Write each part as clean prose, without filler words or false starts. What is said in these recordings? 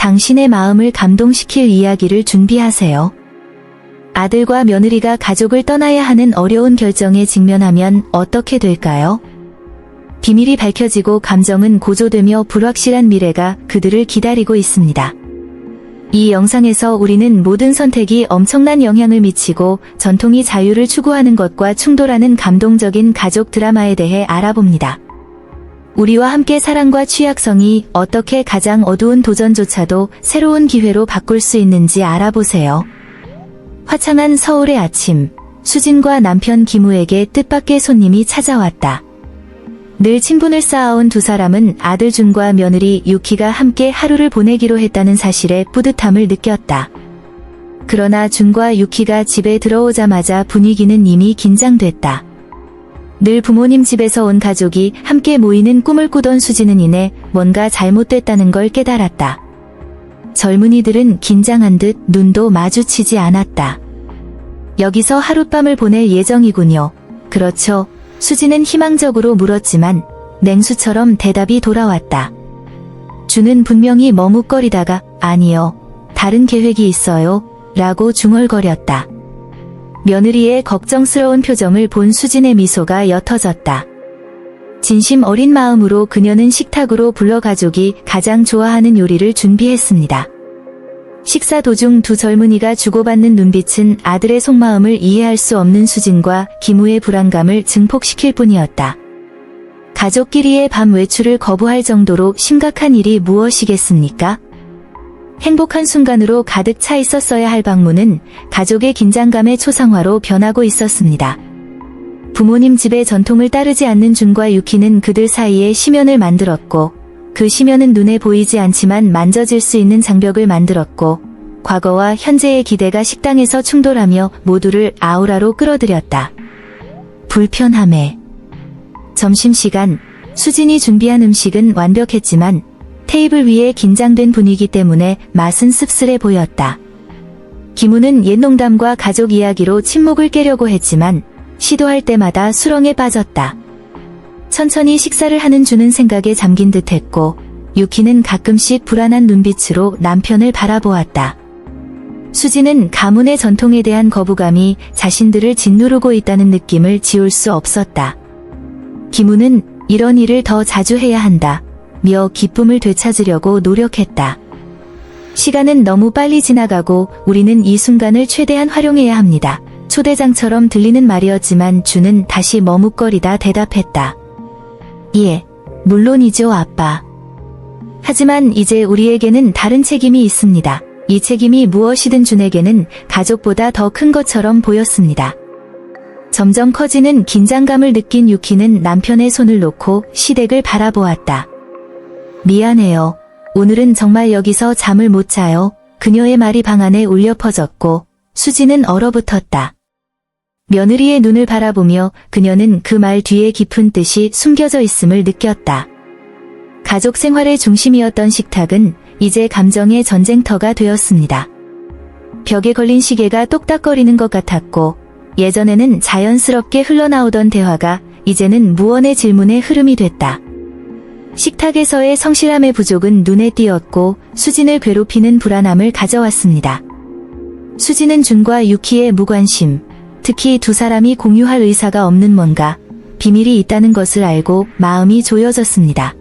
당신의 마음을 감동시킬 이야기를 준비하세요. 아들과 며느리가 가족을 떠나야 하는 어려운 결정에 직면하면 어떻게 될까요? 비밀이 밝혀지고 감정은 고조되며 불확실한 미래가 그들을 기다리고 있습니다. 이 영상에서 우리는 모든 선택이 엄청난 영향을 미치고 전통이 자유를 추구하는 것과 충돌하는 감동적인 가족 드라마에 대해 알아봅니다. 우리와 함께 사랑과 취약성이 어떻게 가장 어두운 도전조차도 새로운 기회로 바꿀 수 있는지 알아보세요. 화창한 서울의 아침, 수진과 남편 기무에게 뜻밖의 손님이 찾아왔다. 늘 친분을 쌓아온 두 사람은 아들 준과 며느리 유키가 함께 하루를 보내기로 했다는 사실에 뿌듯함을 느꼈다. 그러나 준과 유키가 집에 들어오자마자 분위기는 이미 긴장됐다. 늘 부모님 집에서 온 가족이 함께 모이는 꿈을 꾸던 수진은 이내 뭔가 잘못됐다는 걸 깨달았다. 젊은이들은 긴장한 듯 눈도 마주치지 않았다. 여기서 하룻밤을 보낼 예정이군요. 그렇죠? 수진은 희망적으로 물었지만 냉수처럼 대답이 돌아왔다. 준은 분명히 머뭇거리다가 아니요, 다른 계획이 있어요 라고 중얼거렸다. 며느리의 걱정스러운 표정을 본 수진의 미소가 옅어졌다. 진심 어린 마음으로 그녀는 식탁으로 불러 가족이 가장 좋아하는 요리를 준비했습니다. 식사 도중 두 젊은이가 주고받는 눈빛은 아들의 속마음을 이해할 수 없는 수진과 기무의 불안감을 증폭시킬 뿐이었다. 가족끼리의 밤 외출을 거부할 정도로 심각한 일이 무엇이겠습니까? 행복한 순간으로 가득 차 있었어야 할 방문은 가족의 긴장감의 초상화로 변하고 있었습니다. 부모님 집의 전통을 따르지 않는 준과 유키는 그들 사이에 심연을 만들었고, 그 심연은 눈에 보이지 않지만 만져질 수 있는 장벽을 만들었고, 과거와 현재의 기대가 식당에서 충돌하며 모두를 아우라로 끌어들였다. 불편함에. 점심시간, 수진이 준비한 음식은 완벽했지만 테이블 위에 긴장된 분위기 때문에 맛은 씁쓸해 보였다. 기무는 옛 농담과 가족 이야기로 침묵을 깨려고 했지만 시도할 때마다 수렁에 빠졌다. 천천히 식사를 하는 준은 생각에 잠긴 듯했고, 유키는 가끔씩 불안한 눈빛으로 남편을 바라보았다. 수진은 가문의 전통에 대한 거부감이 자신들을 짓누르고 있다는 느낌을 지울 수 없었다. 기무는 이런 일을 더 자주 해야 한다 며 기쁨을 되찾으려고 노력했다. 시간은 너무 빨리 지나가고 우리는 이 순간을 최대한 활용해야 합니다. 초대장처럼 들리는 말이었지만 준은 다시 머뭇거리다 대답했다. 예, 물론이죠, 아빠. 하지만 이제 우리에게는 다른 책임이 있습니다. 이 책임이 무엇이든 준에게는 가족보다 더 큰 것처럼 보였습니다. 점점 커지는 긴장감을 느낀 유키는 남편의 손을 놓고 시댁을 바라보았다. 미안해요. 오늘은 정말 여기서 잠을 못 자요. 그녀의 말이 방 안에 울려 퍼졌고 수진은 얼어붙었다. 며느리의 눈을 바라보며 그녀는 그 말 뒤에 깊은 뜻이 숨겨져 있음을 느꼈다. 가족 생활의 중심이었던 식탁은 이제 감정의 전쟁터가 되었습니다. 벽에 걸린 시계가 똑딱거리는 것 같았고, 예전에는 자연스럽게 흘러나오던 대화가 이제는 무언의 질문의 흐름이 됐다. 식탁에서의 성실함의 부족은 눈에 띄었고 수진을 괴롭히는 불안함을 가져왔습니다. 수진은 준과 유키의 무관심, 특히 두 사람이 공유할 의사가 없는 뭔가, 비밀이 있다는 것을 알고 마음이 조여졌습니다.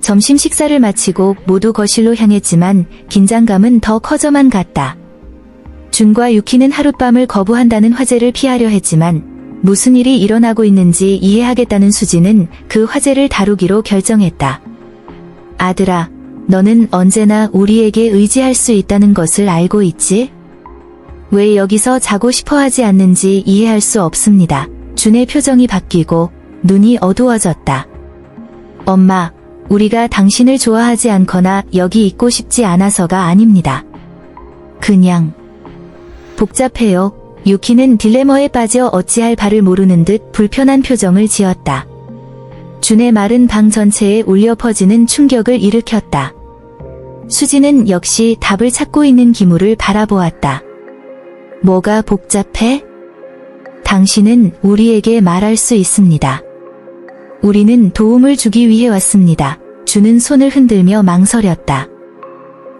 점심 식사를 마치고 모두 거실로 향했지만 긴장감은 더 커져만 갔다. 준과 유키는 하룻밤을 거부한다는 화제를 피하려 했지만 무슨 일이 일어나고 있는지 이해하겠다는 수진은 그 화제를 다루기로 결정했다. 아들아, 너는 언제나 우리에게 의지할 수 있다는 것을 알고 있지? 왜 여기서 자고 싶어 하지 않는지 이해할 수 없습니다. 준의 표정이 바뀌고 눈이 어두워졌다. 엄마, 우리가 당신을 좋아하지 않거나 여기 있고 싶지 않아서가 아닙니다. 그냥 복잡해요. 유키는 딜레마에 빠져 어찌할 바를 모르는 듯 불편한 표정을 지었다. 준의 말은 방 전체에 울려 퍼지는 충격을 일으켰다. 수진은 역시 답을 찾고 있는 기무를 바라보았다. 뭐가 복잡해? 당신은 우리에게 말할 수 있습니다. 우리는 도움을 주기 위해 왔습니다. 준은 손을 흔들며 망설였다.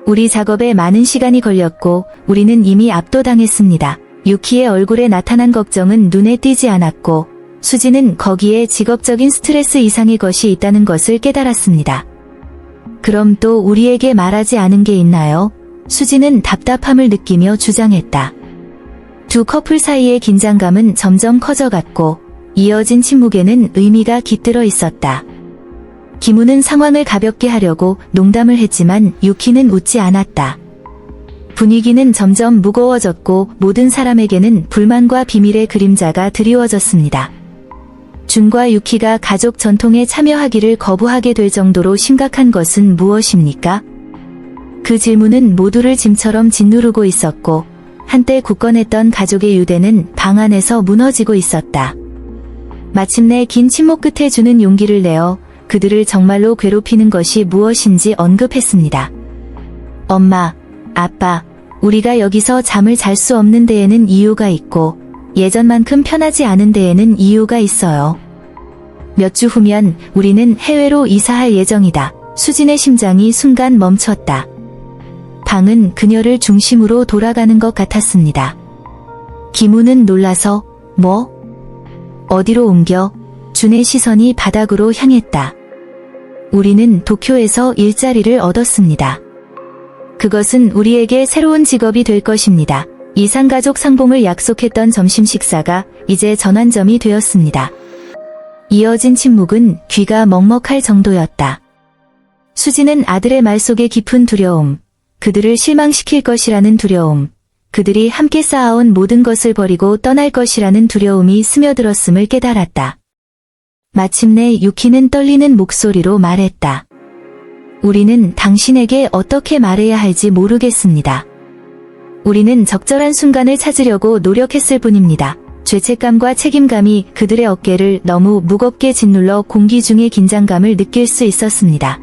우리 작업에 많은 시간이 걸렸고 우리는 이미 압도당했습니다. 유키의 얼굴에 나타난 걱정은 눈에 띄지 않았고 수지는 거기에 직업적인 스트레스 이상의 것이 있다는 것을 깨달았습니다. 그럼 또 우리에게 말하지 않은 게 있나요? 수지는 답답함을 느끼며 주장했다. 두 커플 사이의 긴장감은 점점 커져갔고 이어진 침묵에는 의미가 깃들어 있었다. 기무는 상황을 가볍게 하려고 농담을 했지만 유키는 웃지 않았다. 분위기는 점점 무거워졌고 모든 사람에게는 불만과 비밀의 그림자가 드리워졌습니다. 준과 유키가 가족 전통에 참여하기를 거부하게 될 정도로 심각한 것은 무엇입니까? 그 질문은 모두를 짐처럼 짓누르고 있었고 한때 굳건했던 가족의 유대는 방 안에서 무너지고 있었다. 마침내 긴 침묵 끝에 주는 용기를 내어 그들을 정말로 괴롭히는 것이 무엇인지 언급했습니다. 엄마, 아빠, 우리가 여기서 잠을 잘 수 없는 데에는 이유가 있고 예전만큼 편하지 않은 데에는 이유가 있어요. 몇 주 후면 우리는 해외로 이사할 예정이다. 수진의 심장이 순간 멈췄다. 방은 그녀를 중심으로 돌아가는 것 같았습니다. 기무는 놀라서 뭐? 어디로 옮겨? 준의 시선이 바닥으로 향했다. 우리는 도쿄에서 일자리를 얻었습니다. 그것은 우리에게 새로운 직업이 될 것입니다. 이상가족 상봉을 약속했던 점심 식사가 이제 전환점이 되었습니다. 이어진 침묵은 귀가 먹먹할 정도였다. 수지는 아들의 말 속에 깊은 두려움, 그들을 실망시킬 것이라는 두려움, 그들이 함께 쌓아온 모든 것을 버리고 떠날 것이라는 두려움이 스며들었음을 깨달았다. 마침내 유키는 떨리는 목소리로 말했다. 우리는 당신에게 어떻게 말해야 할지 모르겠습니다. 우리는 적절한 순간을 찾으려고 노력했을 뿐입니다. 죄책감과 책임감이 그들의 어깨를 너무 무겁게 짓눌러 공기 중의 긴장감을 느낄 수 있었습니다.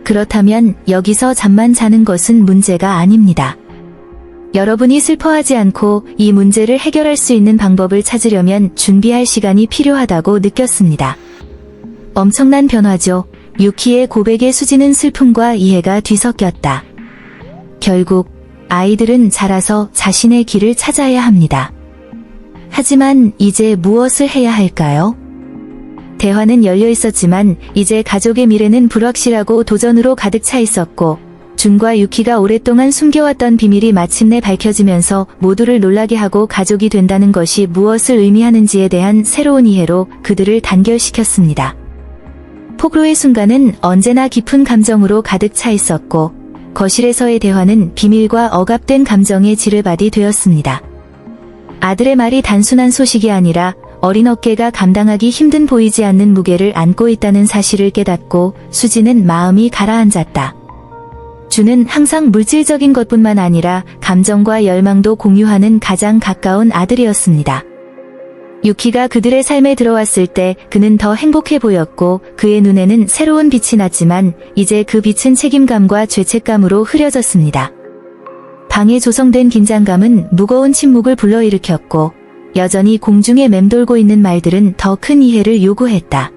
그렇다면 여기서 잠만 자는 것은 문제가 아닙니다. 여러분이 슬퍼하지 않고 이 문제를 해결할 수 있는 방법을 찾으려면 준비할 시간이 필요하다고 느꼈습니다. 엄청난 변화죠. 유키의 고백에 수지는 슬픔과 이해가 뒤섞였다. 결국 아이들은 자라서 자신의 길을 찾아야 합니다. 하지만 이제 무엇을 해야 할까요? 대화는 열려 있었지만 이제 가족의 미래는 불확실하고 도전으로 가득 차 있었고 준과 유키가 오랫동안 숨겨왔던 비밀이 마침내 밝혀지면서 모두를 놀라게 하고 가족이 된다는 것이 무엇을 의미하는지에 대한 새로운 이해로 그들을 단결시켰습니다. 폭로의 순간은 언제나 깊은 감정으로 가득 차 있었고 거실에서의 대화는 비밀과 억압된 감정의 지뢰밭이 되었습니다. 아들의 말이 단순한 소식이 아니라 어린 어깨가 감당하기 힘든 보이지 않는 무게를 안고 있다는 사실을 깨닫고 수지는 마음이 가라앉았다. 준은 항상 물질적인 것뿐만 아니라 감정과 열망도 공유하는 가장 가까운 아들이었습니다. 유키가 그들의 삶에 들어왔을 때 그는 더 행복해 보였고 그의 눈에는 새로운 빛이 났지만 이제 그 빛은 책임감과 죄책감으로 흐려졌습니다. 방에 조성된 긴장감은 무거운 침묵을 불러일으켰고 여전히 공중에 맴돌고 있는 말들은 더 큰 이해를 요구했다.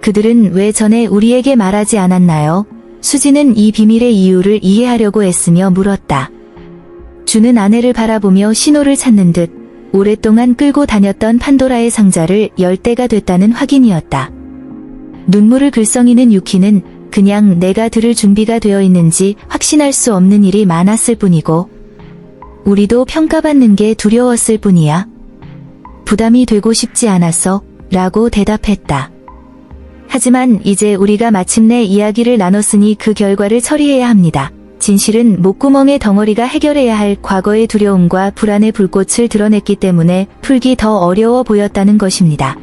그들은 왜 전에 우리에게 말하지 않았나요? 수지는 이 비밀의 이유를 이해하려고 애쓰며 물었다. 준은 아내를 바라보며 신호를 찾는 듯 오랫동안 끌고 다녔던 판도라의 상자를 열 때가 됐다는 확인이었다. 눈물을 글썽이는 유키는 그냥 내가 들을 준비가 되어 있는지 확신할 수 없는 일이 많았을 뿐이고 우리도 평가받는 게 두려웠을 뿐이야. 부담이 되고 싶지 않았어 라고 대답했다. 하지만 이제 우리가 마침내 이야기를 나눴으니 그 결과를 처리해야 합니다. 진실은 목구멍의 덩어리가 해결해야 할 과거의 두려움과 불안의 불꽃을 드러냈기 때문에 풀기 더 어려워 보였다는 것입니다.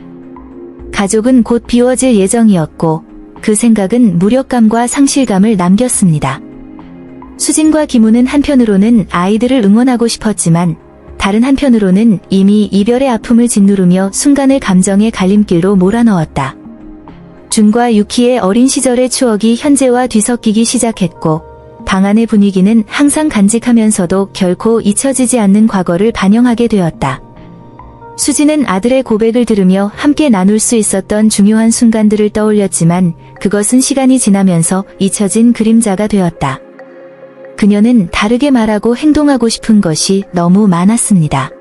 가족은 곧 비워질 예정이었고 그 생각은 무력감과 상실감을 남겼습니다. 수진과 기무는 한편으로는 아이들을 응원하고 싶었지만 다른 한편으로는 이미 이별의 아픔을 짓누르며 순간을 감정의 갈림길로 몰아넣었다. 준과 유키의 어린 시절의 추억이 현재와 뒤섞이기 시작했고 방 안의 분위기는 항상 간직하면서도 결코 잊혀지지 않는 과거를 반영하게 되었다. 수지는 아들의 고백을 들으며 함께 나눌 수 있었던 중요한 순간들을 떠올렸지만 그것은 시간이 지나면서 잊혀진 그림자가 되었다. 그녀는 다르게 말하고 행동하고 싶은 것이 너무 많았습니다.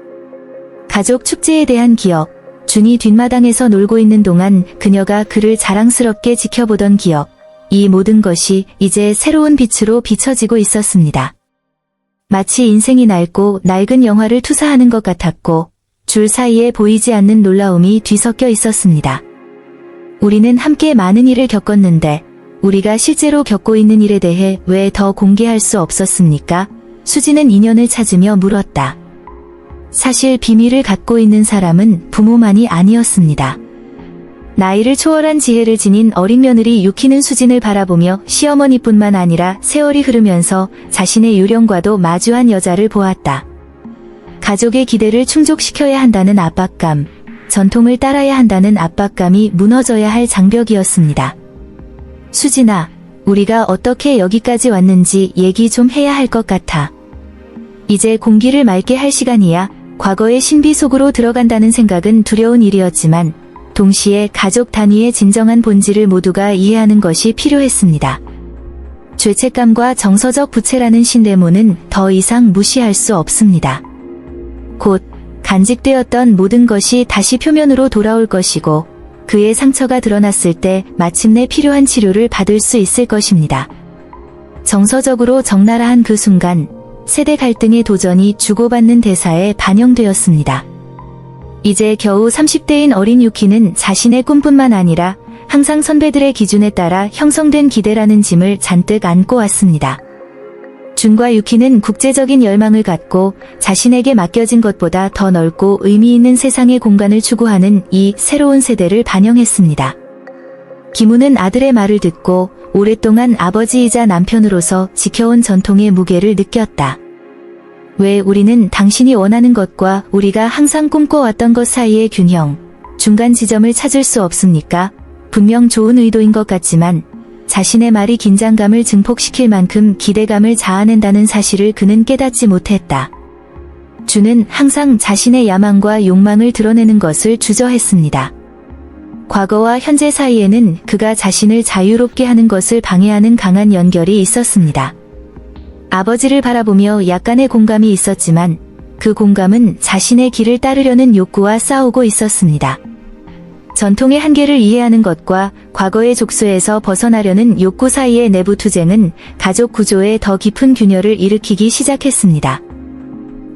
가족 축제에 대한 기억, 준이 뒷마당에서 놀고 있는 동안 그녀가 그를 자랑스럽게 지켜보던 기억, 이 모든 것이 이제 새로운 빛으로 비춰지고 있었습니다. 마치 인생이 낡고 낡은 영화를 투사하는 것 같았고 줄 사이에 보이지 않는 놀라움이 뒤섞여 있었습니다. 우리는 함께 많은 일을 겪었는데 우리가 실제로 겪고 있는 일에 대해 왜 더 공개할 수 없었습니까? 수지는 인연을 찾으며 물었다. 사실 비밀을 갖고 있는 사람은 부모만이 아니었습니다. 나이를 초월한 지혜를 지닌 어린 며느리 유키는 수진을 바라보며 시어머니뿐만 아니라 세월이 흐르면서 자신의 유령과도 마주한 여자를 보았다. 가족의 기대를 충족시켜야 한다는 압박감, 전통을 따라야 한다는 압박감이 무너져야 할 장벽이었습니다. 수진아, 우리가 어떻게 여기까지 왔는지 얘기 좀 해야 할 것 같아. 이제 공기를 맑게 할 시간이야. 과거의 신비 속으로 들어간다는 생각은 두려운 일이었지만 동시에 가족 단위의 진정한 본질을 모두가 이해하는 것이 필요했습니다. 죄책감과 정서적 부채라는 신대모는 더 이상 무시할 수 없습니다. 곧 간직되었던 모든 것이 다시 표면으로 돌아올 것이고 그의 상처가 드러났을 때 마침내 필요한 치료를 받을 수 있을 것입니다. 정서적으로 적나라한 그 순간 세대 갈등의 도전이 주고받는 대사에 반영되었습니다. 이제 겨우 30대인 어린 유키는 자신의 꿈뿐만 아니라 항상 선배들의 기준에 따라 형성된 기대라는 짐을 잔뜩 안고 왔습니다. 준과 유키는 국제적인 열망을 갖고 자신에게 맡겨진 것보다 더 넓고 의미 있는 세상의 공간을 추구하는 이 새로운 세대를 반영했습니다. 기무는 아들의 말을 듣고 오랫동안 아버지이자 남편으로서 지켜온 전통의 무게를 느꼈다. 왜 우리는 당신이 원하는 것과 우리가 항상 꿈꿔왔던 것 사이의 균형, 중간 지점을 찾을 수 없습니까? 분명 좋은 의도인 것 같지만 자신의 말이 긴장감을 증폭시킬 만큼 기대감을 자아낸다는 사실을 그는 깨닫지 못했다. 주는 항상 자신의 야망과 욕망을 드러내는 것을 주저했습니다. 과거와 현재 사이에는 그가 자신을 자유롭게 하는 것을 방해하는 강한 연결이 있었습니다. 아버지를 바라보며 약간의 공감이 있었지만 그 공감은 자신의 길을 따르려는 욕구와 싸우고 있었습니다. 전통의 한계를 이해하는 것과 과거의 족쇄에서 벗어나려는 욕구 사이의 내부 투쟁은 가족 구조에 더 깊은 균열을 일으키기 시작했습니다.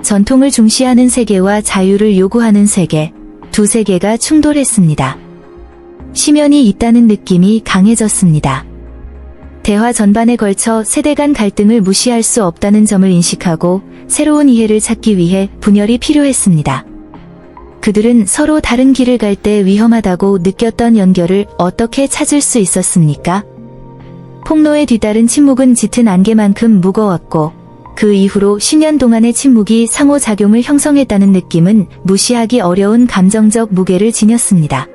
전통을 중시하는 세계와 자유를 요구하는 세계, 두 세계가 충돌했습니다. 심연이 있다는 느낌이 강해졌습니다. 대화 전반에 걸쳐 세대 간 갈등을 무시할 수 없다는 점을 인식하고 새로운 이해를 찾기 위해 분열이 필요했습니다. 그들은 서로 다른 길을 갈 때 위험하다고 느꼈던 연결을 어떻게 찾을 수 있었습니까? 폭로에 뒤따른 침묵은 짙은 안개만큼 무거웠고 그 이후로 10년 동안의 침묵이 상호작용을 형성했다는 느낌은 무시하기 어려운 감정적 무게를 지녔습니다.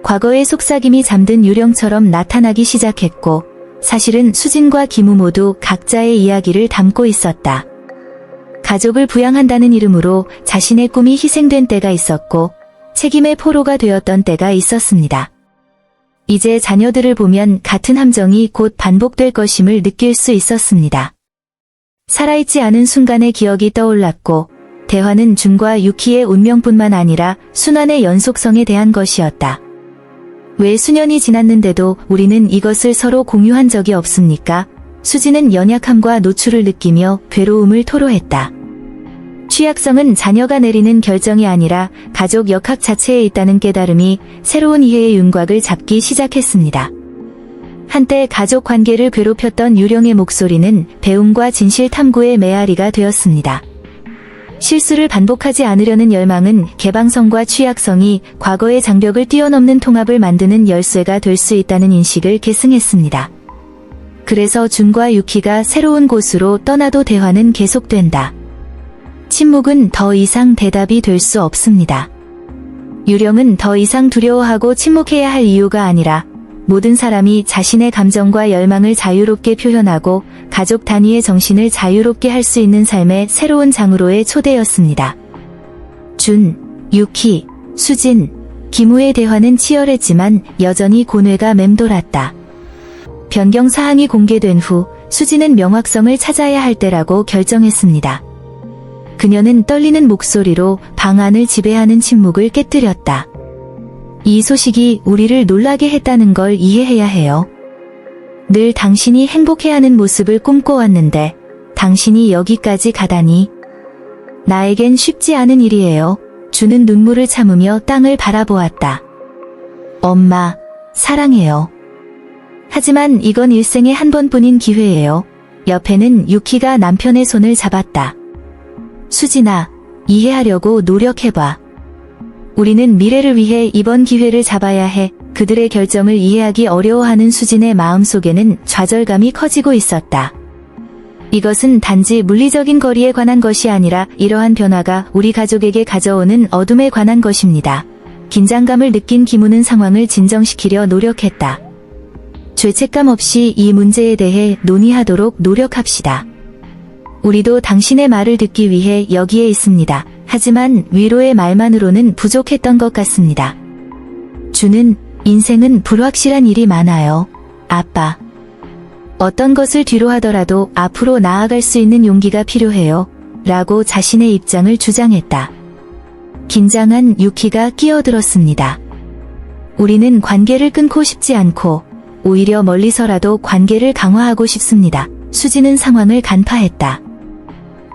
과거의 속삭임이 잠든 유령처럼 나타나기 시작했고 사실은 수진과 기무 모두 각자의 이야기를 담고 있었다. 가족을 부양한다는 이름으로 자신의 꿈이 희생된 때가 있었고 책임의 포로가 되었던 때가 있었습니다. 이제 자녀들을 보면 같은 함정이 곧 반복될 것임을 느낄 수 있었습니다. 살아있지 않은 순간의 기억이 떠올랐고 대화는 준과 유키의 운명뿐만 아니라 순환의 연속성에 대한 것이었다. 왜 수년이 지났는데도 우리는 이것을 서로 공유한 적이 없습니까? 수지는 연약함과 노출을 느끼며 괴로움을 토로했다. 취약성은 자녀가 내리는 결정이 아니라 가족 역학 자체에 있다는 깨달음이 새로운 이해의 윤곽을 잡기 시작했습니다. 한때 가족 관계를 괴롭혔던 유령의 목소리는 배움과 진실 탐구의 메아리가 되었습니다. 실수를 반복하지 않으려는 열망은 개방성과 취약성이 과거의 장벽을 뛰어넘는 통합을 만드는 열쇠가 될 수 있다는 인식을 계승했습니다. 그래서 준과 유키가 새로운 곳으로 떠나도 대화는 계속된다. 침묵은 더 이상 대답이 될 수 없습니다. 유령은 더 이상 두려워하고 침묵해야 할 이유가 아니라 모든 사람이 자신의 감정과 열망을 자유롭게 표현하고 가족 단위의 정신을 자유롭게 할 수 있는 삶의 새로운 장으로의 초대였습니다. 준, 유키, 수진, 기무의 대화는 치열했지만 여전히 고뇌가 맴돌았다. 변경 사항이 공개된 후 수지는 명확성을 찾아야 할 때라고 결정했습니다. 그녀는 떨리는 목소리로 방 안을 지배하는 침묵을 깨뜨렸다. 이 소식이 우리를 놀라게 했다는 걸 이해해야 해요. 늘 당신이 행복해하는 모습을 꿈꿔왔는데 당신이 여기까지 가다니. 나에겐 쉽지 않은 일이에요. 주는 눈물을 참으며 땅을 바라보았다. 엄마, 사랑해요. 하지만 이건 일생에 한 번뿐인 기회예요. 옆에는 유키가 남편의 손을 잡았다. 수진아, 이해하려고 노력해봐. 우리는 미래를 위해 이번 기회를 잡아야 해. 그들의 결정을 이해하기 어려워하는 수진의 마음속에는 좌절감이 커지고 있었다. 이것은 단지 물리적인 거리에 관한 것이 아니라 이러한 변화가 우리 가족에게 가져오는 어둠에 관한 것입니다. 긴장감을 느낀 김우는 상황을 진정시키려 노력했다. 죄책감 없이 이 문제에 대해 논의하도록 노력합시다. 우리도 당신의 말을 듣기 위해 여기에 있습니다. 하지만 위로의 말만으로는 부족했던 것 같습니다. 주는 인생은 불확실한 일이 많아요. 아빠. 어떤 것을 뒤로 하더라도 앞으로 나아갈 수 있는 용기가 필요해요. 라고 자신의 입장을 주장했다. 긴장한 유키가 끼어들었습니다. 우리는 관계를 끊고 싶지 않고 오히려 멀리서라도 관계를 강화하고 싶습니다. 수지는 상황을 간파했다.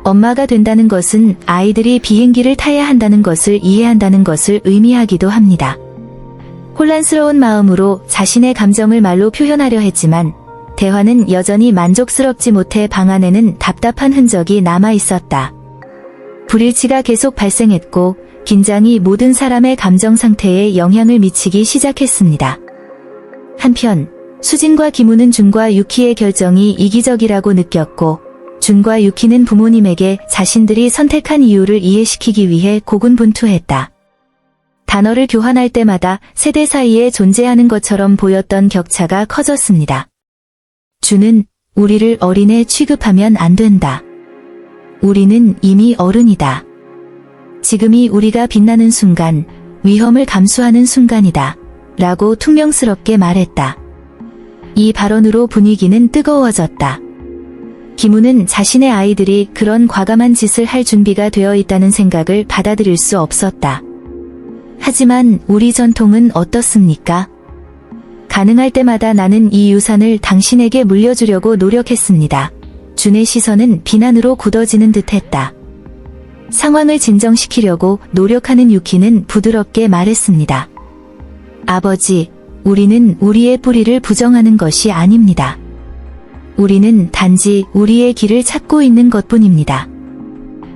엄마가 된다는 것은 아이들이 비행기를 타야 한다는 것을 이해한다는 것을 의미하기도 합니다. 혼란스러운 마음으로 자신의 감정을 말로 표현하려 했지만 대화는 여전히 만족스럽지 못해 방 안에는 답답한 흔적이 남아 있었다. 불일치가 계속 발생했고 긴장이 모든 사람의 감정 상태에 영향을 미치기 시작했습니다. 한편 수진과 김우는 준과 유키의 결정이 이기적이라고 느꼈고 준과 유키는 부모님에게 자신들이 선택한 이유를 이해시키기 위해 고군분투했다. 단어를 교환할 때마다 세대 사이에 존재하는 것처럼 보였던 격차가 커졌습니다. 주는 우리를 어린애 취급하면 안 된다. 우리는 이미 어른이다. 지금이 우리가 빛나는 순간, 위험을 감수하는 순간이다. 라고 퉁명스럽게 말했다. 이 발언으로 분위기는 뜨거워졌다. 김우는 자신의 아이들이 그런 과감한 짓을 할 준비가 되어 있다는 생각을 받아들일 수 없었다. 하지만 우리 전통은 어떻습니까? 가능할 때마다 나는 이 유산을 당신에게 물려주려고 노력했습니다. 준의 시선은 비난으로 굳어지는 듯했다. 상황을 진정시키려고 노력하는 유키는 부드럽게 말했습니다. 아버지, 우리는 우리의 뿌리를 부정하는 것이 아닙니다. 우리는 단지 우리의 길을 찾고 있는 것뿐입니다.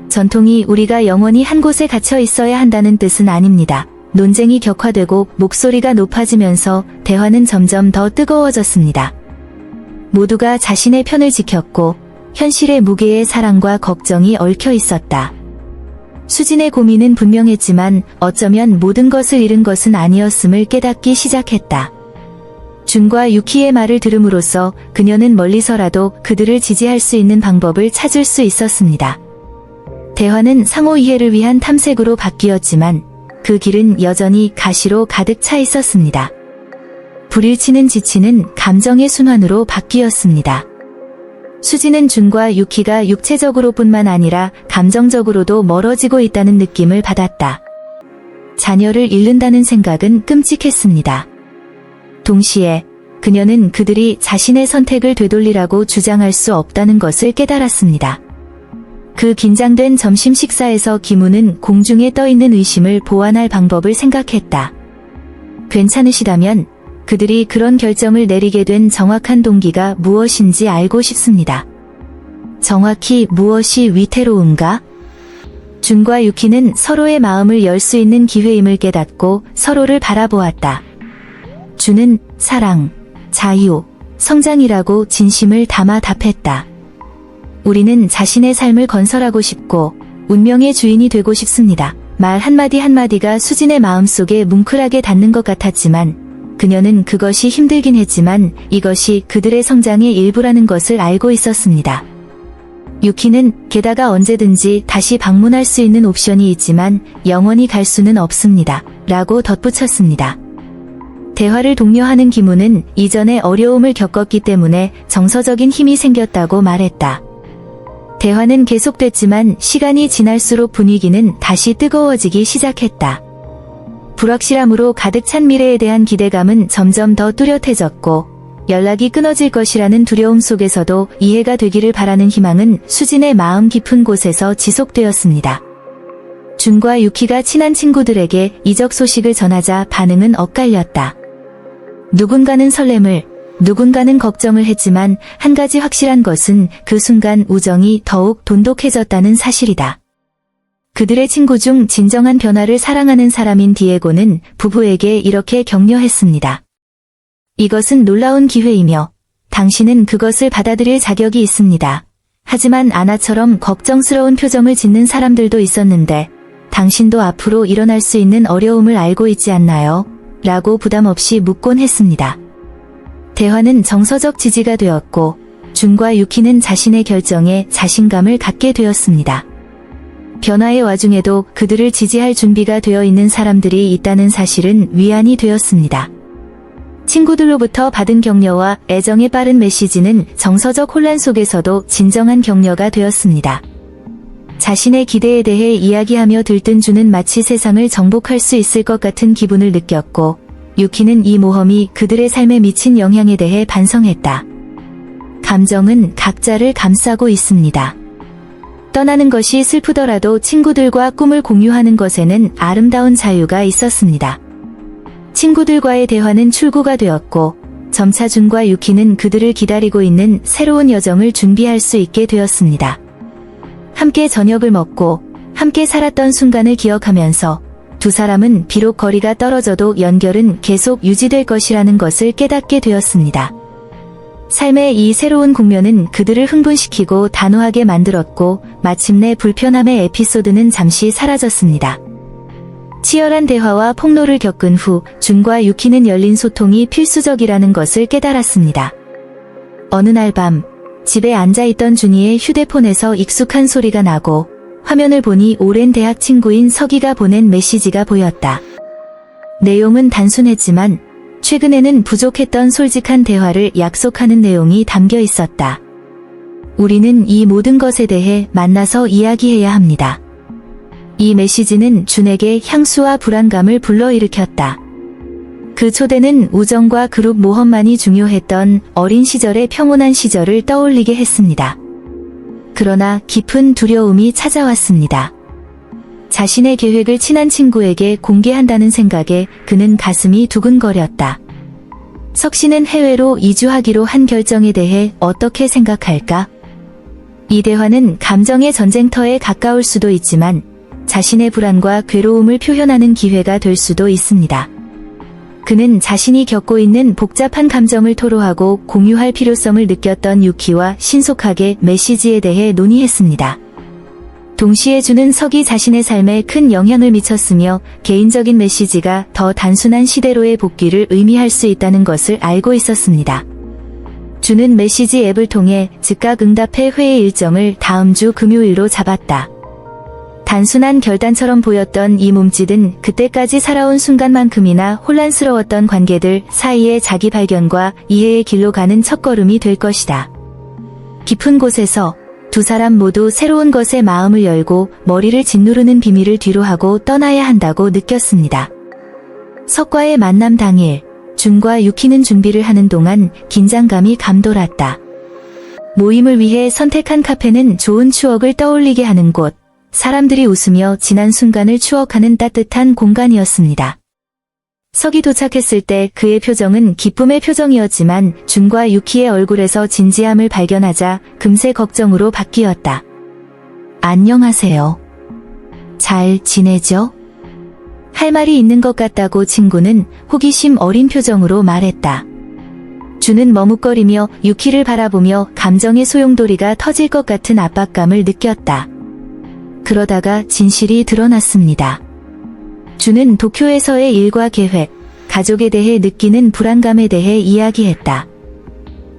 전통이 우리가 영원히 한 곳에 갇혀 있어야 한다는 뜻은 아닙니다. 논쟁이 격화되고 목소리가 높아지면서 대화는 점점 더 뜨거워졌습니다. 모두가 자신의 편을 지켰고 현실의 무게에 사랑과 걱정이 얽혀 있었다. 수진의 고민은 분명했지만 어쩌면 모든 것을 잃은 것은 아니었음을 깨닫기 시작했다. 준과 유키의 말을 들음으로써 그녀는 멀리서라도 그들을 지지할 수 있는 방법을 찾을 수 있었습니다. 대화는 상호 이해를 위한 탐색으로 바뀌었지만 그 길은 여전히 가시로 가득 차 있었습니다. 불일치는 지치는 감정의 순환으로 바뀌었습니다. 수지는 준과 유키가 육체적으로뿐만 아니라 감정적으로도 멀어지고 있다는 느낌을 받았다. 자녀를 잃는다는 생각은 끔찍했습니다. 동시에 그녀는 그들이 자신의 선택을 되돌리라고 주장할 수 없다는 것을 깨달았습니다. 그 긴장된 점심 식사에서 김우는 공중에 떠있는 의심을 보완할 방법을 생각했다. 괜찮으시다면 그들이 그런 결정을 내리게 된 정확한 동기가 무엇인지 알고 싶습니다. 정확히 무엇이 위태로운가? 준과 유키는 서로의 마음을 열 수 있는 기회임을 깨닫고 서로를 바라보았다. 준은 사랑, 자유, 성장이라고 진심을 담아 답했다. 우리는 자신의 삶을 건설하고 싶고 운명의 주인이 되고 싶습니다. 말 한마디 한마디가 수진의 마음속에 뭉클하게 닿는 것 같았지만 그녀는 그것이 힘들긴 했지만 이것이 그들의 성장의 일부라는 것을 알고 있었습니다. 유키는 게다가 언제든지 다시 방문할 수 있는 옵션이 있지만 영원히 갈 수는 없습니다. 라고 덧붙였습니다. 대화를 독려하는 김우는 이전에 어려움을 겪었기 때문에 정서적인 힘이 생겼다고 말했다. 대화는 계속됐지만 시간이 지날수록 분위기는 다시 뜨거워지기 시작했다. 불확실함으로 가득 찬 미래에 대한 기대감은 점점 더 뚜렷해졌고 연락이 끊어질 것이라는 두려움 속에서도 이해가 되기를 바라는 희망은 수진의 마음 깊은 곳에서 지속되었습니다. 준과 유키가 친한 친구들에게 이적 소식을 전하자 반응은 엇갈렸다. 누군가는 설렘을, 누군가는 걱정을 했지만 한 가지 확실한 것은 그 순간 우정이 더욱 돈독해졌다는 사실이다. 그들의 친구 중 진정한 변화를 사랑하는 사람인 디에고는 부부에게 이렇게 격려했습니다. 이것은 놀라운 기회이며 당신은 그것을 받아들일 자격이 있습니다. 하지만 아나처럼 걱정스러운 표정을 짓는 사람들도 있었는데 당신도 앞으로 일어날 수 있는 어려움을 알고 있지 않나요? 라고 부담 없이 묻곤 했습니다. 대화는 정서적 지지가 되었고 준과 유키는 자신의 결정에 자신감을 갖게 되었습니다. 변화의 와중에도 그들을 지지할 준비가 되어 있는 사람들이 있다는 사실은 위안이 되었습니다. 친구들로부터 받은 격려와 애정의 빠른 메시지는 정서적 혼란 속에서도 진정한 격려가 되었습니다. 자신의 기대에 대해 이야기하며 들뜬 준은 마치 세상을 정복할 수 있을 것 같은 기분을 느꼈고 유키는 이 모험이 그들의 삶에 미친 영향에 대해 반성했다. 감정은 각자를 감싸고 있습니다. 떠나는 것이 슬프더라도 친구들과 꿈을 공유하는 것에는 아름다운 자유가 있었습니다. 친구들과의 대화는 출구가 되었고 점차 준과 유키는 그들을 기다리고 있는 새로운 여정을 준비할 수 있게 되었습니다. 함께 저녁을 먹고 함께 살았던 순간을 기억하면서 두 사람은 비록 거리가 떨어져도 연결은 계속 유지될 것이라는 것을 깨닫게 되었습니다. 삶의 이 새로운 국면은 그들을 흥분시키고 단호하게 만들었고 마침내 불편함의 에피소드는 잠시 사라졌습니다. 치열한 대화와 폭로를 겪은 후 준과 유키는 열린 소통이 필수적이라는 것을 깨달았습니다. 어느 날 밤 집에 앉아있던 준이의 휴대폰에서 익숙한 소리가 나고 화면을 보니 오랜 대학 친구인 석이가 보낸 메시지가 보였다. 내용은 단순했지만 최근에는 부족했던 솔직한 대화를 약속하는 내용이 담겨 있었다. 우리는 이 모든 것에 대해 만나서 이야기해야 합니다. 이 메시지는 준에게 향수와 불안감을 불러일으켰다. 그 초대는 우정과 그룹 모험만이 중요했던 어린 시절의 평온한 시절을 떠올리게 했습니다. 그러나 깊은 두려움이 찾아왔습니다. 자신의 계획을 친한 친구에게 공개한다는 생각에 그는 가슴이 두근거렸다. 석 씨는 해외로 이주하기로 한 결정에 대해 어떻게 생각할까? 이 대화는 감정의 전쟁터에 가까울 수도 있지만 자신의 불안과 괴로움을 표현하는 기회가 될 수도 있습니다. 그는 자신이 겪고 있는 복잡한 감정을 토로하고 공유할 필요성을 느꼈던 유키와 신속하게 메시지에 대해 논의했습니다. 동시에 준은 석이 자신의 삶에 큰 영향을 미쳤으며 개인적인 메시지가 더 단순한 시대로의 복귀를 의미할 수 있다는 것을 알고 있었습니다. 준은 메시지 앱을 통해 즉각 응답해 회의 일정을 다음 주 금요일로 잡았다. 단순한 결단처럼 보였던 이 몸짓은 그때까지 살아온 순간만큼이나 혼란스러웠던 관계들 사이의 자기 발견과 이해의 길로 가는 첫걸음이 될 것이다. 깊은 곳에서 두 사람 모두 새로운 것에 마음을 열고 머리를 짓누르는 비밀을 뒤로하고 떠나야 한다고 느꼈습니다. 석과의 만남 당일, 준과 유키는 준비를 하는 동안 긴장감이 감돌았다. 모임을 위해 선택한 카페는 좋은 추억을 떠올리게 하는 곳, 사람들이 웃으며 지난 순간을 추억하는 따뜻한 공간이었습니다. 석이 도착했을 때 그의 표정은 기쁨의 표정이었지만 준과 유키의 얼굴에서 진지함을 발견하자 금세 걱정으로 바뀌었다. 안녕하세요. 잘 지내죠? 할 말이 있는 것 같다고 친구는 호기심 어린 표정으로 말했다. 준은 머뭇거리며 유키를 바라보며 감정의 소용돌이가 터질 것 같은 압박감을 느꼈다. 그러다가 진실이 드러났습니다. 준은 도쿄에서의 일과 계획, 가족에 대해 느끼는 불안감에 대해 이야기했다.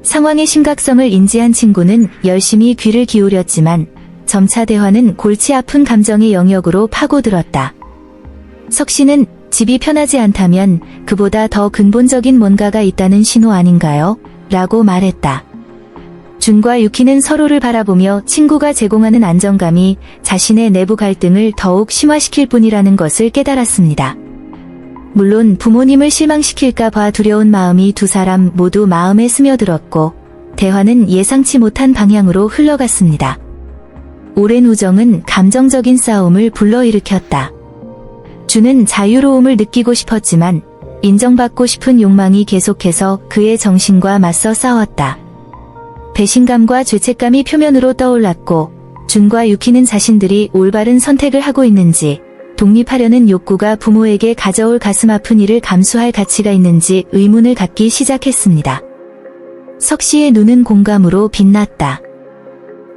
상황의 심각성을 인지한 친구는 열심히 귀를 기울였지만 점차 대화는 골치 아픈 감정의 영역으로 파고들었다. 석 씨는 집이 편하지 않다면 그보다 더 근본적인 뭔가가 있다는 신호 아닌가요? 라고 말했다. 준과 유키는 서로를 바라보며 친구가 제공하는 안정감이 자신의 내부 갈등을 더욱 심화시킬 뿐이라는 것을 깨달았습니다. 물론 부모님을 실망시킬까 봐 두려운 마음이 두 사람 모두 마음에 스며들었고 대화는 예상치 못한 방향으로 흘러갔습니다. 오랜 우정은 감정적인 싸움을 불러일으켰다. 준은 자유로움을 느끼고 싶었지만 인정받고 싶은 욕망이 계속해서 그의 정신과 맞서 싸웠다. 배신감과 죄책감이 표면으로 떠올랐고 준과 유키는 자신들이 올바른 선택을 하고 있는지, 독립하려는 욕구가 부모에게 가져올 가슴 아픈 일을 감수할 가치가 있는지 의문을 갖기 시작했습니다. 석시의 눈은 공감으로 빛났다.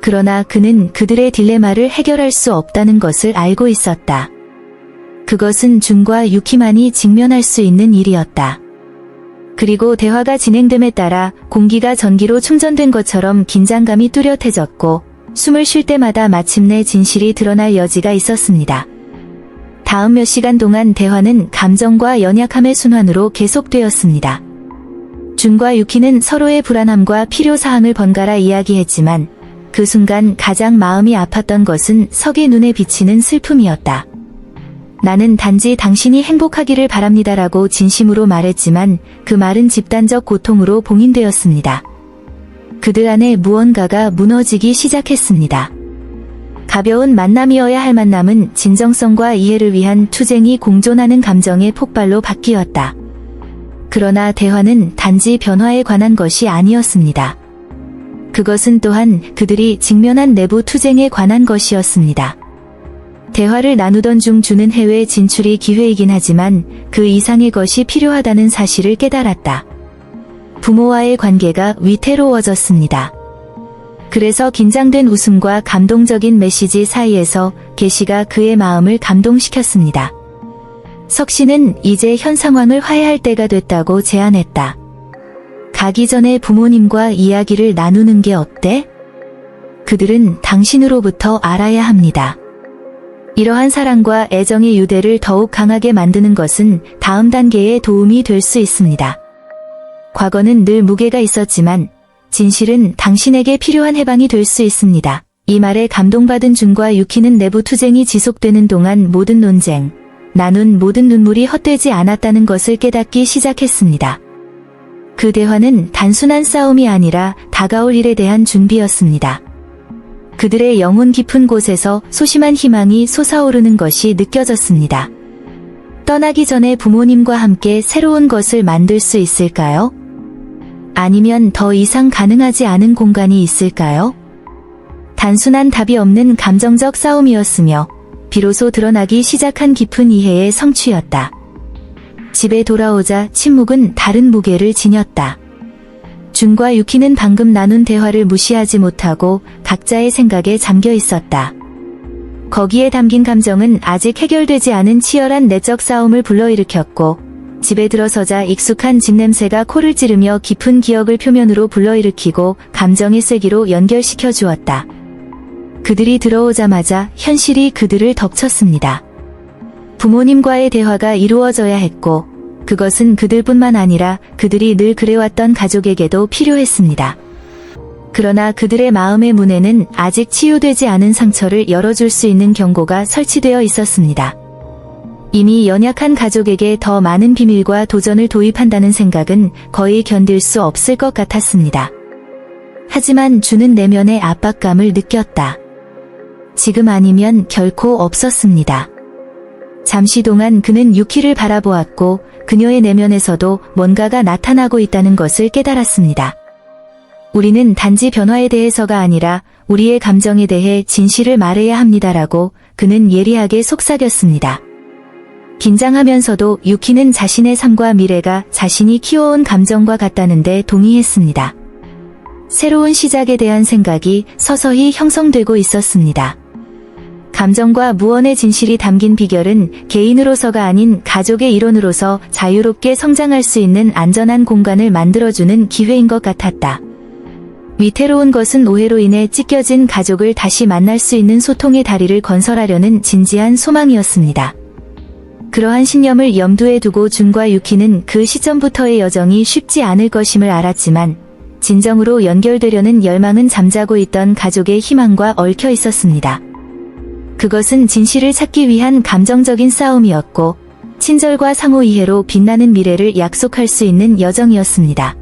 그러나 그는 그들의 딜레마를 해결할 수 없다는 것을 알고 있었다. 그것은 준과 유키만이 직면할 수 있는 일이었다. 그리고 대화가 진행됨에 따라 공기가 전기로 충전된 것처럼 긴장감이 뚜렷해졌고 숨을 쉴 때마다 마침내 진실이 드러날 여지가 있었습니다. 다음 몇 시간 동안 대화는 감정과 연약함의 순환으로 계속되었습니다. 준과 유키는 서로의 불안함과 필요사항을 번갈아 이야기했지만 그 순간 가장 마음이 아팠던 것은 석의 눈에 비치는 슬픔이었다. 나는 단지 당신이 행복하기를 바랍니다라고 진심으로 말했지만 그 말은 집단적 고통으로 봉인되었습니다. 그들 안에 무언가가 무너지기 시작했습니다. 가벼운 만남이어야 할 만남은 진정성과 이해를 위한 투쟁이 공존하는 감정의 폭발로 바뀌었다. 그러나 대화는 단지 변화에 관한 것이 아니었습니다. 그것은 또한 그들이 직면한 내부 투쟁에 관한 것이었습니다. 대화를 나누던 중 준은 해외 진출이 기회이긴 하지만 그 이상의 것이 필요하다는 사실을 깨달았다. 부모와의 관계가 위태로워졌습니다. 그래서 긴장된 웃음과 감동적인 메시지 사이에서 계시가 그의 마음을 감동시켰습니다. 석씨는 이제 현 상황을 화해할 때가 됐다고 제안했다. 가기 전에 부모님과 이야기를 나누는 게 어때? 그들은 당신으로부터 알아야 합니다. 이러한 사랑과 애정의 유대를 더욱 강하게 만드는 것은 다음 단계에 도움이 될 수 있습니다. 과거는 늘 무게가 있었지만 진실은 당신에게 필요한 해방이 될 수 있습니다. 이 말에 감동받은 준과 유키는 내부 투쟁이 지속되는 동안 모든 논쟁, 나눈 모든 눈물이 헛되지 않았다는 것을 깨닫기 시작했습니다. 그 대화는 단순한 싸움이 아니라 다가올 일에 대한 준비였습니다. 그들의 영혼 깊은 곳에서 소심한 희망이 솟아오르는 것이 느껴졌습니다. 떠나기 전에 부모님과 함께 새로운 것을 만들 수 있을까요? 아니면 더 이상 가능하지 않은 공간이 있을까요? 단순한 답이 없는 감정적 싸움이었으며 비로소 드러나기 시작한 깊은 이해의 성취였다. 집에 돌아오자 침묵은 다른 무게를 지녔다. 준과 유키는 방금 나눈 대화를 무시하지 못하고 각자의 생각에 잠겨 있었다. 거기에 담긴 감정은 아직 해결되지 않은 치열한 내적 싸움을 불러일으켰고 집에 들어서자 익숙한 집 냄새가 코를 찌르며 깊은 기억을 표면으로 불러일으키고 감정의 쐐기로 연결시켜 주었다. 그들이 들어오자마자 현실이 그들을 덮쳤습니다. 부모님과의 대화가 이루어져야 했고 그것은 그들뿐만 아니라 그들이 늘 그래왔던 가족에게도 필요했습니다. 그러나 그들의 마음의 문에는 아직 치유되지 않은 상처를 열어줄 수 있는 경고가 설치되어 있었습니다. 이미 연약한 가족에게 더 많은 비밀과 도전을 도입한다는 생각은 거의 견딜 수 없을 것 같았습니다. 하지만 준은 내면의 압박감을 느꼈다. 지금 아니면 결코 없었습니다. 잠시 동안 그는 유키를 바라보았고 그녀의 내면에서도 뭔가가 나타나고 있다는 것을 깨달았습니다. 우리는 단지 변화에 대해서가 아니라 우리의 감정에 대해 진실을 말해야 합니다라고 그는 예리하게 속삭였습니다. 긴장하면서도 유키는 자신의 삶과 미래가 자신이 키워온 감정과 같다는 데 동의했습니다. 새로운 시작에 대한 생각이 서서히 형성되고 있었습니다. 감정과 무언의 진실이 담긴 비결은 개인으로서가 아닌 가족의 일원으로서 자유롭게 성장할 수 있는 안전한 공간을 만들어주는 기회인 것 같았다. 위태로운 것은 오해로 인해 찢겨진 가족을 다시 만날 수 있는 소통의 다리를 건설하려는 진지한 소망이었습니다. 그러한 신념을 염두에 두고 준과 유키는 그 시점부터의 여정이 쉽지 않을 것임을 알았지만 진정으로 연결되려는 열망은 잠자고 있던 가족의 희망과 얽혀 있었습니다. 그것은 진실을 찾기 위한 감정적인 싸움이었고 친절과 상호 이해로 빛나는 미래를 약속할 수 있는 여정이었습니다.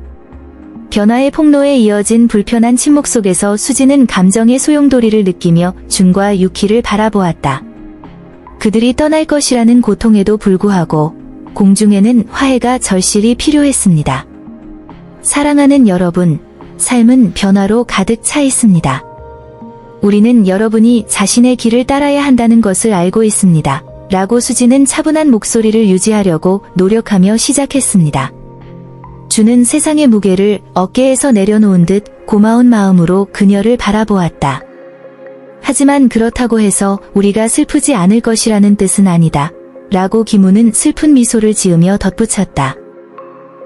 변화의 폭로에 이어진 불편한 침묵 속에서 수지는 감정의 소용돌이를 느끼며 준과 유키를 바라보았다. 그들이 떠날 것이라는 고통에도 불구하고 공중에는 화해가 절실히 필요했습니다. 사랑하는 여러분, 삶은 변화로 가득 차 있습니다. 우리는 여러분이 자신의 길을 따라야 한다는 것을 알고 있습니다. 라고 수지는 차분한 목소리를 유지하려고 노력하며 시작했습니다. 준은 세상의 무게를 어깨에서 내려놓은 듯 고마운 마음으로 그녀를 바라보았다. 하지만 그렇다고 해서 우리가 슬프지 않을 것이라는 뜻은 아니다. 라고 기무는 슬픈 미소를 지으며 덧붙였다.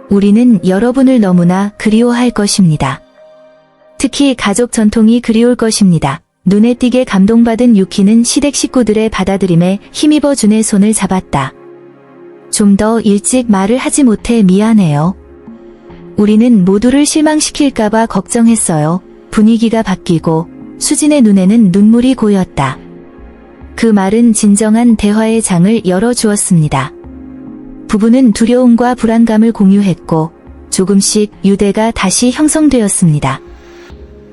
우리는 여러분을 너무나 그리워할 것입니다. 특히 가족 전통이 그리울 것입니다. 눈에 띄게 감동받은 유키는 시댁 식구들의 받아들임에 힘입어 준의 손을 잡았다. 좀 더 일찍 말을 하지 못해 미안해요. 우리는 모두를 실망시킬까봐 걱정했어요. 분위기가 바뀌고 수진의 눈에는 눈물이 고였다. 그 말은 진정한 대화의 장을 열어주었습니다. 부부는 두려움과 불안감을 공유했고 조금씩 유대가 다시 형성되었습니다.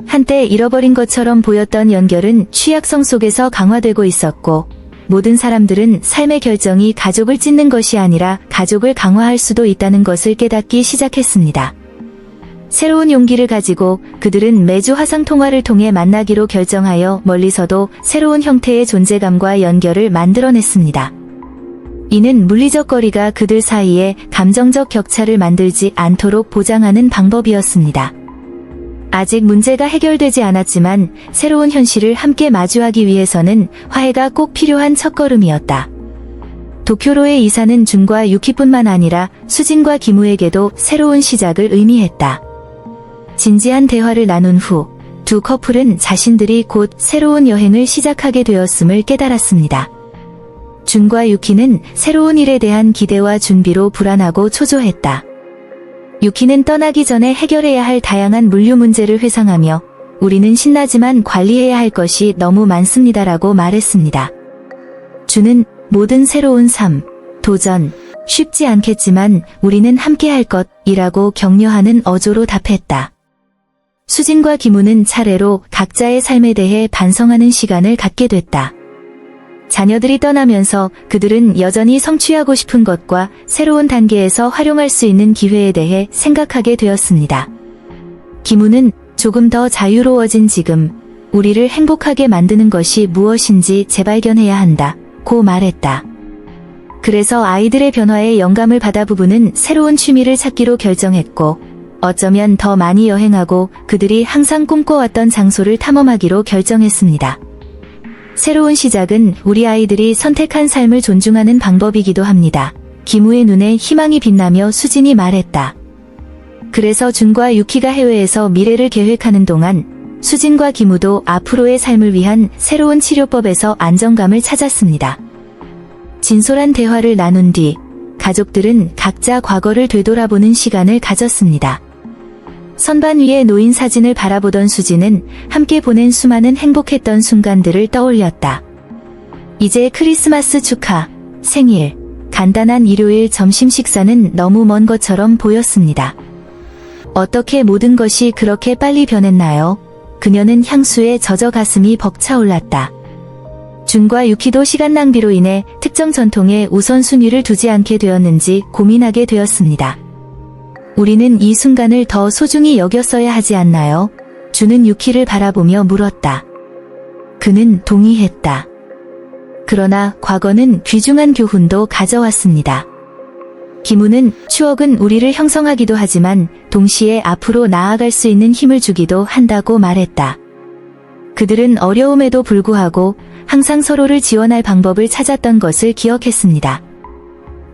한때 잃어버린 것처럼 보였던 연결은 취약성 속에서 강화되고 있었고 모든 사람들은 삶의 결정이 가족을 찢는 것이 아니라 가족을 강화할 수도 있다는 것을 깨닫기 시작했습니다. 새로운 용기를 가지고 그들은 매주 화상통화를 통해 만나기로 결정하여 멀리서도 새로운 형태의 존재감과 연결을 만들어냈습니다. 이는 물리적 거리가 그들 사이에 감정적 격차를 만들지 않도록 보장하는 방법이었습니다. 아직 문제가 해결되지 않았지만 새로운 현실을 함께 마주하기 위해서는 화해가 꼭 필요한 첫걸음이었다. 도쿄로의 이사는 준과 유키뿐만 아니라 수진과 기무에게도 새로운 시작을 의미했다. 진지한 대화를 나눈 후 두 커플은 자신들이 곧 새로운 여행을 시작하게 되었음을 깨달았습니다. 준과 유키는 새로운 일에 대한 기대와 준비로 불안하고 초조했다. 유키는 떠나기 전에 해결해야 할 다양한 물류 문제를 회상하며 우리는 신나지만 관리해야 할 것이 너무 많습니다라고 말했습니다. 준은 모든 새로운 삶, 도전, 쉽지 않겠지만 우리는 함께 할 것이라고 격려하는 어조로 답했다. 수진과 기무는 차례로 각자의 삶에 대해 반성하는 시간을 갖게 됐다. 자녀들이 떠나면서 그들은 여전히 성취하고 싶은 것과 새로운 단계에서 활용할 수 있는 기회에 대해 생각하게 되었습니다. 기무는 조금 더 자유로워진 지금 우리를 행복하게 만드는 것이 무엇인지 재발견해야 한다고 말했다. 그래서 아이들의 변화에 영감을 받아 부부는 새로운 취미를 찾기로 결정했고 어쩌면 더 많이 여행하고 그들이 항상 꿈꿔왔던 장소를 탐험하기로 결정했습니다. 새로운 시작은 우리 아이들이 선택한 삶을 존중하는 방법이기도 합니다. 기무의 눈에 희망이 빛나며 수진이 말했다. 그래서 준과 유키가 해외에서 미래를 계획하는 동안 수진과 기무도 앞으로의 삶을 위한 새로운 치료법에서 안정감을 찾았습니다. 진솔한 대화를 나눈 뒤 가족들은 각자 과거를 되돌아보는 시간을 가졌습니다. 선반 위에 놓인 사진을 바라보던 수지는 함께 보낸 수많은 행복했던 순간들을 떠올렸다. 이제 크리스마스 축하, 생일, 간단한 일요일 점심 식사는 너무 먼 것처럼 보였습니다. 어떻게 모든 것이 그렇게 빨리 변했나요? 그녀는 향수에 젖어 가슴이 벅차올랐다. 준과 유키도 시간 낭비로 인해 특정 전통에 우선순위를 두지 않게 되었는지 고민하게 되었습니다. 우리는 이 순간을 더 소중히 여겼어야 하지 않나요? 준은 유키를 바라보며 물었다. 그는 동의했다. 그러나 과거는 귀중한 교훈도 가져왔습니다. 기무는 추억은 우리를 형성하기도 하지만 동시에 앞으로 나아갈 수 있는 힘을 주기도 한다고 말했다. 그들은 어려움에도 불구하고 항상 서로를 지원할 방법을 찾았던 것을 기억했습니다.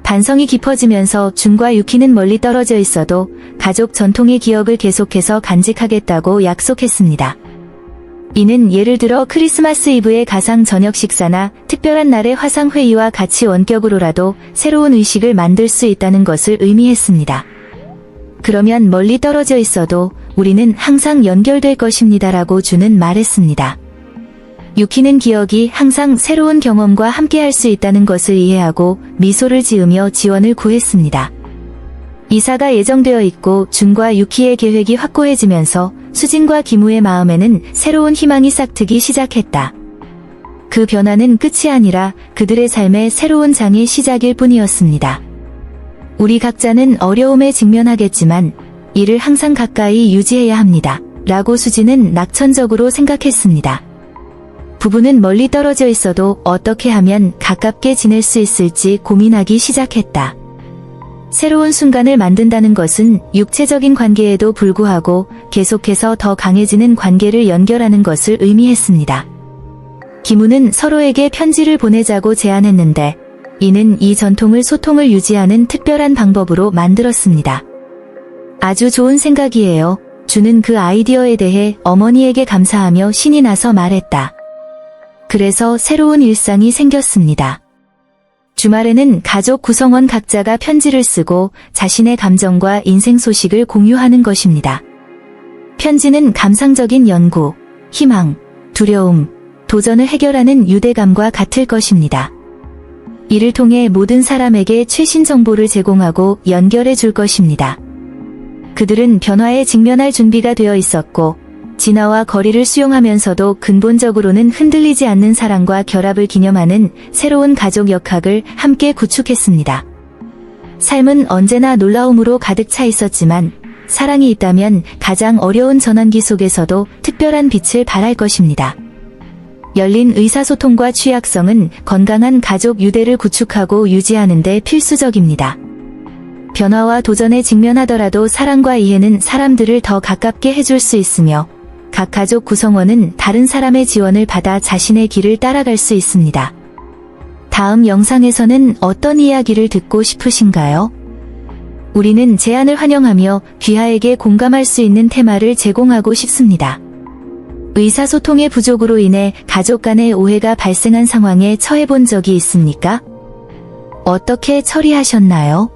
반성이 깊어지면서 준과 유키는 멀리 떨어져 있어도 가족 전통의 기억을 계속해서 간직하겠다고 약속했습니다. 이는 예를 들어 크리스마스 이브의 가상 저녁 식사나 특별한 날의 화상 회의와 같이 원격으로라도 새로운 의식을 만들 수 있다는 것을 의미했습니다. 그러면 멀리 떨어져 있어도 우리는 항상 연결될 것입니다라고 주는 말했습니다. 유키는 기억이 항상 새로운 경험과 함께할 수 있다는 것을 이해하고 미소를 지으며 지원을 구했습니다. 이사가 예정되어 있고 준과 유키의 계획이 확고해지면서 수진과 기무의 마음에는 새로운 희망이 싹트기 시작했다. 그 변화는 끝이 아니라 그들의 삶의 새로운 장의 시작일 뿐이었습니다. 우리 각자는 어려움에 직면하겠지만 이를 항상 가까이 유지해야 합니다. 라고 수진은 낙천적으로 생각했습니다. 부부는 멀리 떨어져 있어도 어떻게 하면 가깝게 지낼 수 있을지 고민하기 시작했다. 새로운 순간을 만든다는 것은 육체적인 관계에도 불구하고 계속해서 더 강해지는 관계를 연결하는 것을 의미했습니다. 기무는 서로에게 편지를 보내자고 제안했는데 이는 이 전통을 소통을 유지하는 특별한 방법으로 만들었습니다. 아주 좋은 생각이에요. 주는 그 아이디어에 대해 어머니에게 감사하며 신이 나서 말했다. 그래서 새로운 일상이 생겼습니다. 주말에는 가족 구성원 각자가 편지를 쓰고 자신의 감정과 인생 소식을 공유하는 것입니다. 편지는 감상적인 연구, 희망, 두려움, 도전을 해결하는 유대감과 같을 것입니다. 이를 통해 모든 사람에게 최신 정보를 제공하고 연결해 줄 것입니다. 그들은 변화에 직면할 준비가 되어 있었고 진화와 거리를 수용하면서도 근본적으로는 흔들리지 않는 사랑과 결합을 기념하는 새로운 가족 역학을 함께 구축했습니다. 삶은 언제나 놀라움으로 가득 차 있었지만 사랑이 있다면 가장 어려운 전환기 속에서도 특별한 빛을 발할 것입니다. 열린 의사소통과 취약성은 건강한 가족 유대를 구축하고 유지하는 데 필수적입니다. 변화와 도전에 직면하더라도 사랑과 이해는 사람들을 더 가깝게 해줄 수 있으며 각 가족 구성원은 다른 사람의 지원을 받아 자신의 길을 따라갈 수 있습니다. 다음 영상에서는 어떤 이야기를 듣고 싶으신가요? 우리는 제안을 환영하며 귀하에게 공감할 수 있는 테마를 제공하고 싶습니다. 의사소통의 부족으로 인해 가족 간의 오해가 발생한 상황에 처해본 적이 있습니까? 어떻게 처리하셨나요?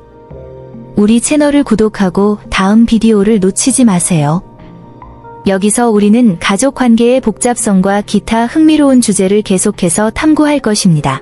우리 채널을 구독하고 다음 비디오를 놓치지 마세요. 여기서 우리는 가족 관계의 복잡성과 기타 흥미로운 주제를 계속해서 탐구할 것입니다.